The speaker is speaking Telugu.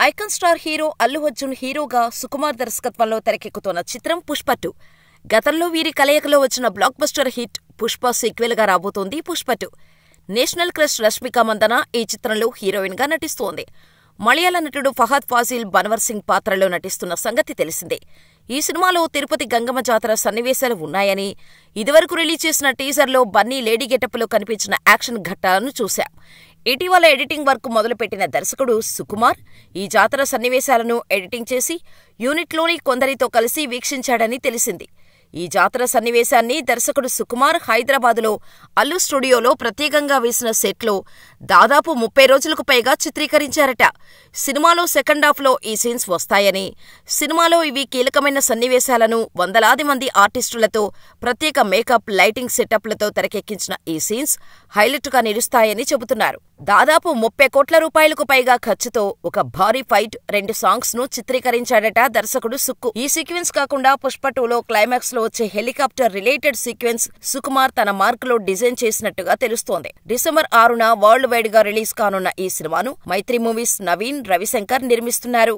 Icon star hero Allu Arjun హీరోగా సుకుమార్ దర్శకత్వంలో తెరకెక్కుతున్న చిత్రం పుష్ప 2. గతంలో వీరి కలయికలో వచ్చిన block buster hit Pushpa sequel గా రాబోతోంది పుష్ప 2. నేషనల్ క్రష్ రష్మిక మందన ఈ చిత్రంలో హీరోయిన్ గా నటిస్తోంది. మలయాళ నటుడు ఫహద్ ఫాజిల్ బన్వర్ సింగ్ పాత్రలో నటిస్తున్న సంగతి తెలిసిందే. ఈ సినిమాలో తిరుపతి గంగమ్మ జాతర సన్నివేశాలు ఉన్నాయని, ఇదివరకు రిలీజ్ చేసిన టీజర్లో బన్నీ లేడీ గెటప్లో కనిపించిన యాక్షన్ ఘట్టాలను చూశాం. ఇటీవల ఎడిటింగ్ వర్క్ మొదలుపెట్టిన దర్శకుడు సుకుమార్ ఈ జాతర సన్నివేశాలను ఎడిటింగ్ చేసి యూనిట్లోని కొందరితో కలిసి వీక్షించాడని తెలిసింది. ఈ జాతర సన్నివేశాన్ని దర్శకుడు సుకుమార్ హైదరాబాదులో అల్లు స్టూడియోలో ప్రత్యేకంగా వేసిన సెట్లో దాదాపు 30 రోజులకు పైగా చిత్రీకరించారట. సినిమాలో సెకండ్ హాఫ్లో ఈ సీన్స్ వస్తాయని, సినిమాలో ఇవి కీలకమైన సన్నివేశాలను వందలాది మంది ఆర్టిస్టులతో ప్రత్యేక మేకప్, లైటింగ్ సెటప్లతో తెరకెక్కించిన ఈ సీన్స్ హైలైట్గా నిలుస్తాయని చెబుతున్నారు. దాదాపు 30 కోట్ల రూపాయలకు పైగా ఖర్చుతో ఒక భారీ ఫైట్, 2 సాంగ్స్ ను చిత్రీకరించాడట దర్శకుడు సుక్కు. ఈ సీక్వెన్స్ కాకుండా పుష్ప 2లో క్లైమాక్స్ లో వచ్చే హెలికాప్టర్ రిలేటెడ్ సీక్వెన్స్ సుకుమార్ తన మార్కులో డిజైన్ చేసినట్టుగా తెలుస్తోంది. డిసెంబర్ 6న వరల్డ్ వైడ్ గా రిలీజ్ కానున్న ఈ సినిమాను మైత్రి మూవీస్ నవీన్, రవిశంకర్ నిర్మిస్తున్నారు.